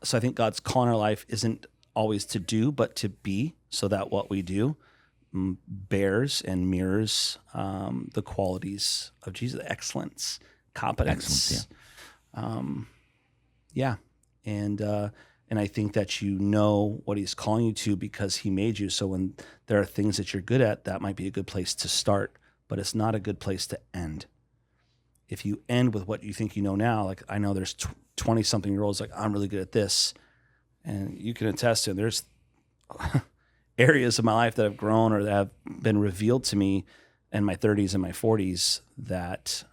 So I think God's call in our life isn't always to do, but to be, so that what we do bears and mirrors the qualities of Jesus, excellence, competence. Yeah. And I think that you know what he's calling you to because he made you. So when there are things that you're good at, that might be a good place to start, but it's not a good place to end. If you end with what you think you know now, like I know there's 20-something-year-olds like, I'm really good at this. And you can attest to, there's areas of my life that have grown or that have been revealed to me in my 30s and my 40s that,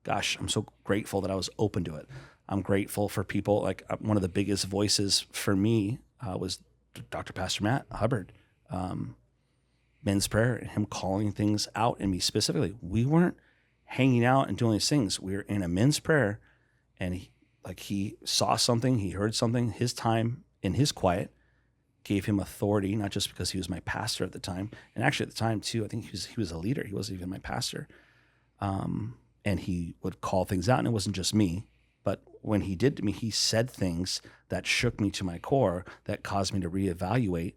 gosh, I'm so grateful that I was open to it. I'm grateful for people. Like one of the biggest voices for me was Dr. Pastor Matt Hubbard, men's prayer, and him calling things out in me specifically. We weren't hanging out and doing these things. We were in a men's prayer, and he saw something, he heard something. His time in his quiet gave him authority, not just because he was my pastor at the time, and actually at the time too, I think he was a leader. He wasn't even my pastor, and he would call things out, and it wasn't just me. But when he did to me, he said things that shook me to my core, that caused me to reevaluate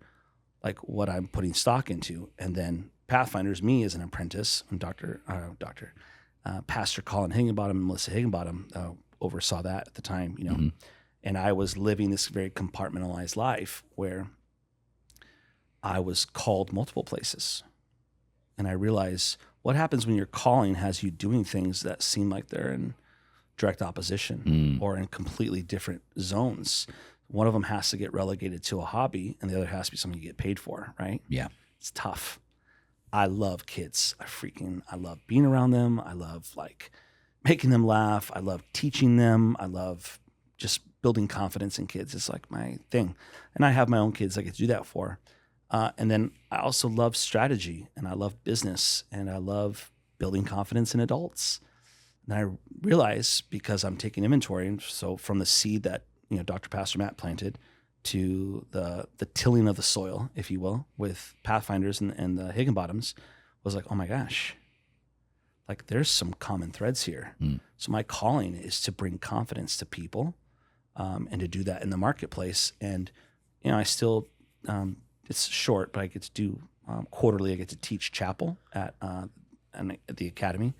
like what I'm putting stock into. And then Pathfinders, me as an apprentice, and Pastor Colin Higginbottom and Melissa Higginbottom oversaw that at the time, you know. Mm-hmm. And I was living this very compartmentalized life where I was called multiple places. And I realized what happens when your calling has you doing things that seem like they're in direct opposition or in completely different zones. One of them has to get relegated to a hobby, and the other has to be something you get paid for, right? Yeah. It's tough. I love kids. I love being around them. I love like making them laugh. I love teaching them. I love just building confidence in kids. It's like my thing. And I have my own kids I get to do that for. And then I also love strategy, and I love business, and I love building confidence in adults. And I realize, because I'm taking inventory, and so from the seed that Dr. Pastor Matt planted to the tilling of the soil, if you will, with Pathfinders and the Higginbottoms, was like, oh my gosh, like there's some common threads here. So my calling is to bring confidence to people, and to do that in the marketplace. And I still, it's short, but I get to do quarterly. I get to teach chapel at the academy.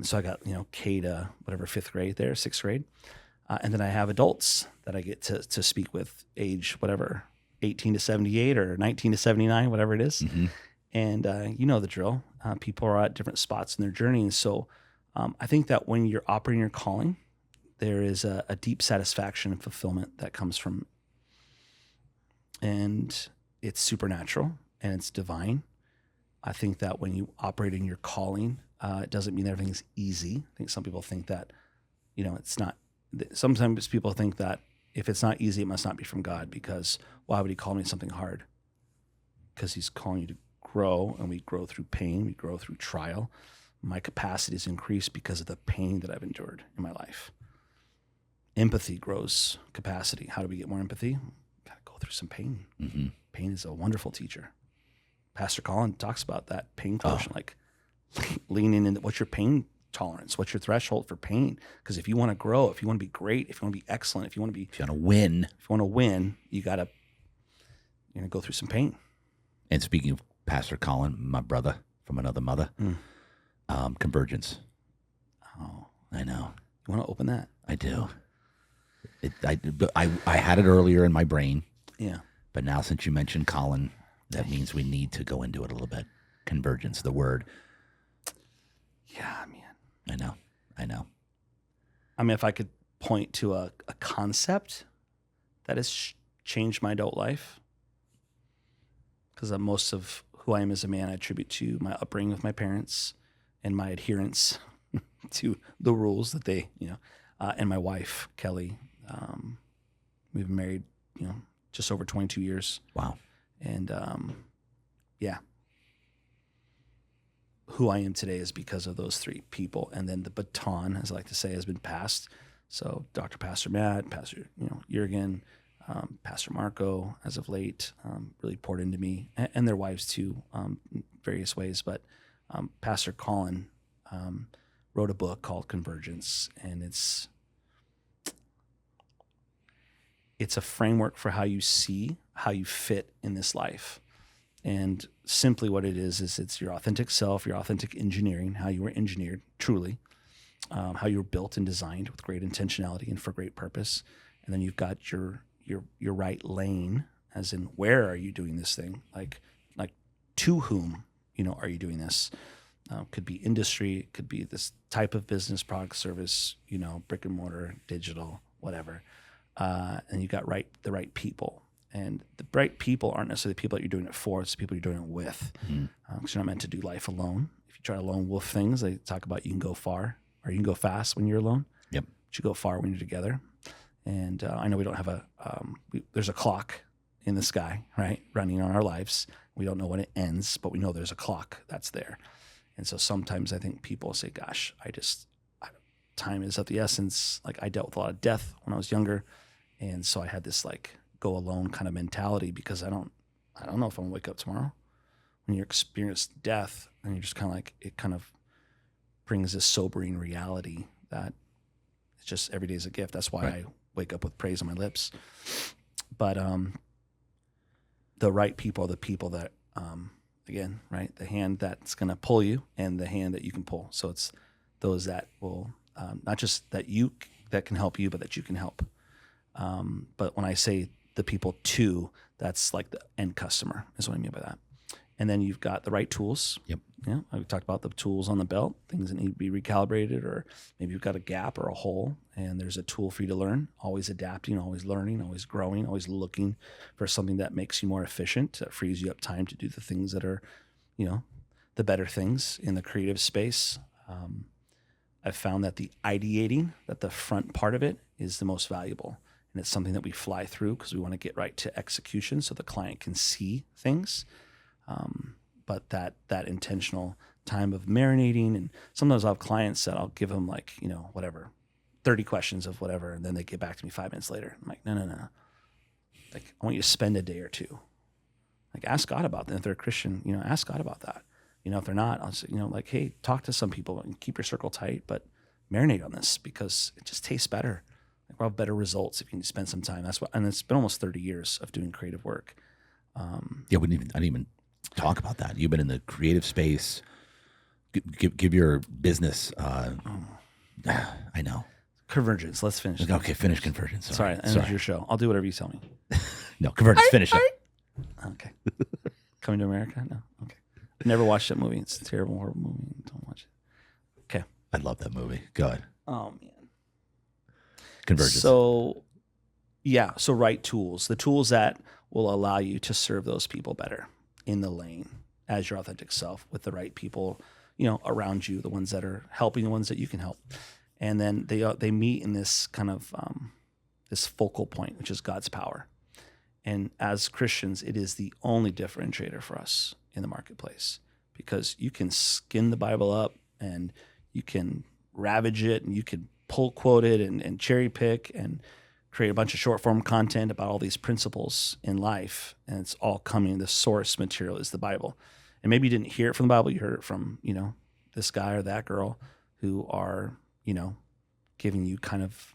So I got, K to whatever, 5th grade there, 6th grade. And then I have adults that I get to speak with, age whatever, 18 to 78 or 19 to 79, whatever it is. Mm-hmm. And you know the drill. People are at different spots in their journey. And so I think that when you're operating your calling, there is a deep satisfaction and fulfillment that comes from, and it's supernatural and it's divine. I think that when you operate in your calling, it doesn't mean everything's easy. I think some people think that, it's not. Sometimes people think that if it's not easy, it must not be from God, because why would he call me something hard? Because he's calling you to grow, and we grow through pain. We grow through trial. My capacity is increased because of the pain that I've endured in my life. Empathy grows capacity. How do we get more empathy? Got to go through some pain. Mm-hmm. Pain is a wonderful teacher. Pastor Colin talks about that pain quotient, like leaning into what's your pain tolerance, what's your threshold for pain? Because if you want to grow, if you want to be great, if you want to be excellent, if you want to win, you got to go through some pain. And speaking of Pastor Colin, my brother from another mother, convergence. Oh, I know. You want to open that? I do. I had it earlier in my brain. Yeah. But now since you mentioned Colin, that means we need to go into it a little bit. Convergence, the word. Yeah, man. I know. I mean, if I could point to a concept that has changed my adult life, because most of who I am as a man I attribute to my upbringing with my parents and my adherence to the rules that they, and my wife, Kelly. We've been married, just over 22 years. Wow. And yeah. Who I am today is because of those three people. And then the baton, as I like to say, has been passed. So Dr. Pastor Matt, Pastor Jurgen, Pastor Marco, as of late, really poured into me, and their wives too, in various ways. But Pastor Colin wrote a book called Convergence, and it's a framework for how you see how you fit in this life. And simply what it is it's your authentic self, your authentic engineering, how you were engineered truly, how you were built and designed with great intentionality and for great purpose. And then you've got your right lane, as in where are you doing this thing? Like to whom, are you doing this? Could be industry, could be this type of business, product, service, brick and mortar, digital, whatever. And you got the right people. And the right people aren't necessarily the people that you're doing it for, it's the people you're doing it with. Because you're not meant to do life alone. If you try to lone wolf things, they talk about you can go far or you can go fast when you're alone. Yep. But you go far when you're together. And I know we don't have there's a clock in the sky, right, running on our lives. We don't know when it ends, but we know there's a clock that's there. And so sometimes I think people say, gosh, time is of the essence. Like I dealt with a lot of death when I was younger. And so I had this like go alone kind of mentality because I don't know if I'm gonna wake up tomorrow. When you experience death and you're just kind of like, it kind of brings this sobering reality that it's just every day is a gift. That's why I wake up with praise on my lips. But the right people are the people that, again, right, the hand that's going to pull you and the hand that you can pull. So it's those that will not just that can help you, but that you can help. But when I say the people too, that's like the end customer is what I mean by that. And then you've got the right tools. Yep. Yeah, we talked about the tools on the belt, things that need to be recalibrated, or maybe you've got a gap or a hole, and there's a tool for you to learn. Always adapting, always learning, always growing, always looking for something that makes you more efficient, that frees you up time to do the things that are, the better things in the creative space. I've found that the ideating, that the front part of it is the most valuable. And it's something that we fly through because we want to get right to execution so the client can see things. But that intentional time of marinating, and sometimes I'll have clients that I'll give them like, 30 questions of whatever, and then they get back to me 5 minutes later. I'm like, no. Like, I want you to spend a day or two. Like, ask God about that. If they're a Christian, ask God about that. If they're not, I'll say, like, hey, talk to some people and keep your circle tight, but marinate on this because it just tastes better. Like, we'll have better results if you can spend some time. That's what, and it's been almost 30 years of doing creative work. I didn't even talk about that. You've been in the creative space. Give your business. I know. Convergence. Let's finish. Okay, finish Convergence. Sorry, and it's your show. I'll do whatever you tell me. No, Convergence. Finish it. Okay. Coming to America? No. Okay. Never watched that movie. It's a terrible, horrible movie. Don't watch it. Okay. I love that movie. Go ahead. Oh man. Convergence. So, yeah. So right tools, the tools that will allow you to serve those people better in the lane as your authentic self with the right people, around you, the ones that are helping, the ones that you can help. And then they meet in this kind of this focal point, which is God's power. And as Christians, it is the only differentiator for us in the marketplace because you can skin the Bible up and you can ravage it and you can pull quote it and cherry pick and create a bunch of short form content about all these principles in life. And it's all coming, the source material is the Bible. And maybe you didn't hear it from the Bible, you heard it from, this guy or that girl who are, giving you kind of,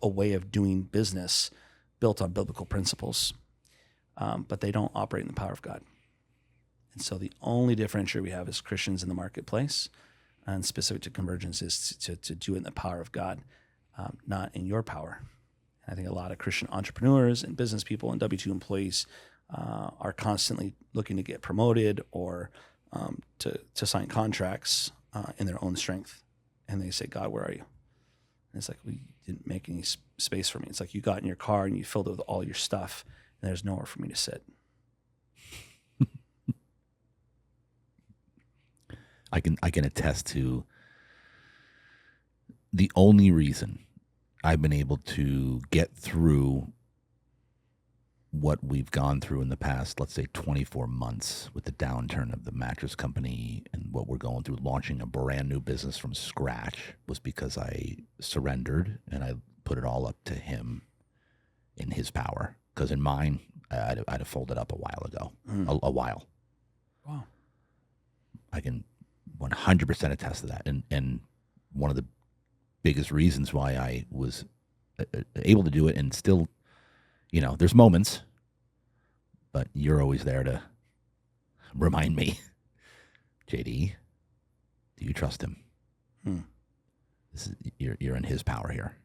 a way of doing business built on biblical principles. But they don't operate in the power of God. And so the only differentiator we have as Christians in the marketplace and specific to Convergence is to do it in the power of God, not in your power. And I think a lot of Christian entrepreneurs and business people and W-2 employees are constantly looking to get promoted or to sign contracts in their own strength. And they say, God, where are you? And it's like, well, you didn't make any space for me. It's like you got in your car and you filled it with all your stuff and there's nowhere for me to sit. I can attest to the only reason I've been able to get through what we've gone through in the past, let's say 24 months with the downturn of the mattress company and what we're going through, launching a brand new business from scratch, was because I surrendered and I put it all up to him in his power. Because in mine, I'd have folded up a while ago, a while. Wow. I can 100% attest to that. And one of the biggest reasons why I was able to do it and still, there's moments, but you're always there to remind me, JD, do you trust him? Hmm. You're in his power here.